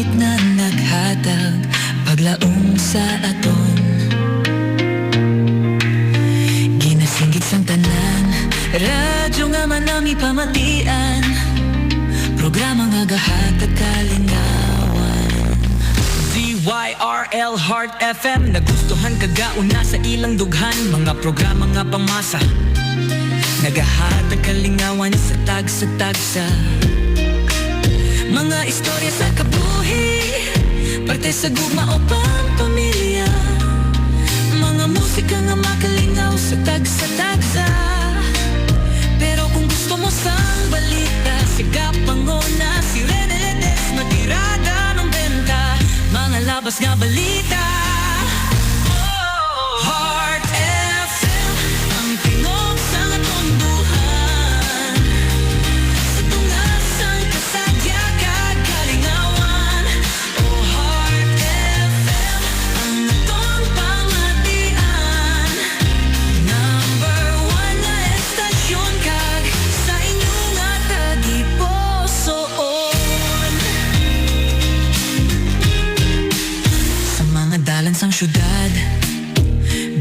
langit na naghatag paglaong sa aton. Ginasinggit sang tanan, radyo nga man nami pamatian, programa nga gahatag kalingawan. ZYRL Heart FM, nagustuhan kagauna sa ilang dughan, mga programa nga pamasa, nagahatag kalingawan sa tagsa-tagsa. Mga istorya sa kabuhi, parte sa gugma o pampamilya, mga musika nga makalingaw sa tagsa-tagsa. Pero kung gusto mo sang balita, siga pangona si Rene Ledes, matirada ng benta, mga labas nga balita. Heart FM, ang tingog sa atong buhan, sa tungas ang kasadya kag kalingawan. Oh, Heart FM, ang atong pamatian, number one na estasyon kag sa inyo nga tagipusoon. Sa mga dalan sang syudad,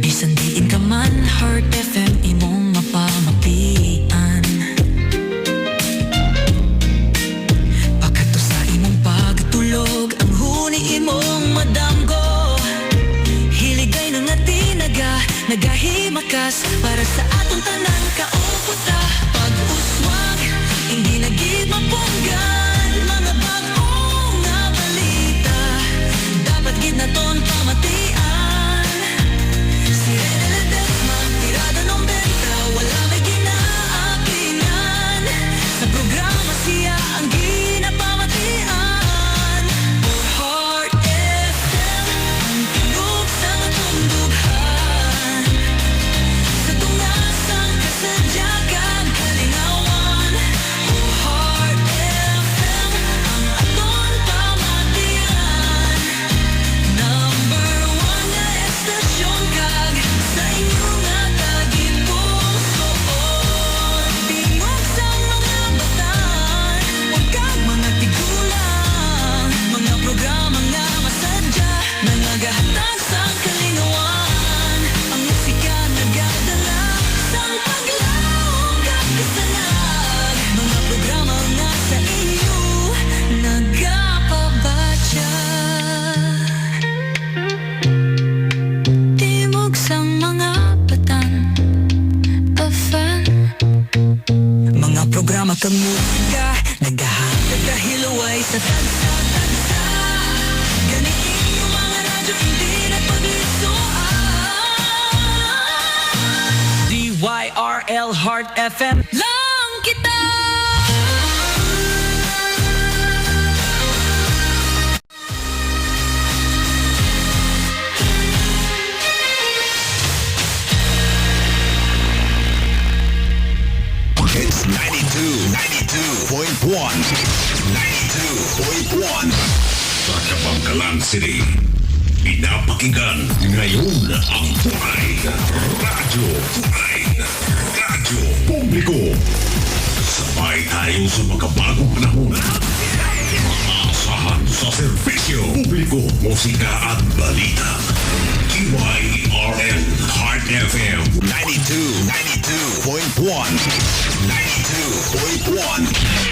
bisan diin ka man, Heart FM imong mapamapian. Pagkato sa imong pagtulog, ang huni imong madamgo, hiligay na nga tinaga, nagahimakas para sa atong tanan kauputa. Pag-uswag, hindi na gid mapunggan, mga bag-ong nga balita, dapat gid naton pamatian. Si Rene Ledes, matirada ng benta, wala may ginaakinan, sa programa siya ang ginapamatian. Oh, Heart FM, ang tingog sa atong dughan, sa tungas ang kasadya kag kalingawan. Oh, Heart FM, ang aton pamatian, number one na estasyon kag sa inyo nga tagipusoon. Tingog sa mga batan, huwag kang mga tigulang, mga programa nga masadya, nangagahatag sa kalingawan. Ang musika nagadala sang paglaong kag kasanag, mga programa nga sa inyo nagapabatya. Timog sang mga batan, pa-fan, mga programa kang musika, naghahatag kahiluway sa tagsa-tagsa. Ganiin yung mga radyo, hindi na paglisuan. DYRL Heart FM lang kita. It's 92.1. 92.1. Sa Kabangkalan City. Pinapakinggan ngayon ang Tunay na Radyo. Tunay na Radyo Publiko. Sabay tayo sa makabagong panahon. Maasahan sa serbisyo publiko, musika at balita. DYRN Heart FM 92.1. 92.1.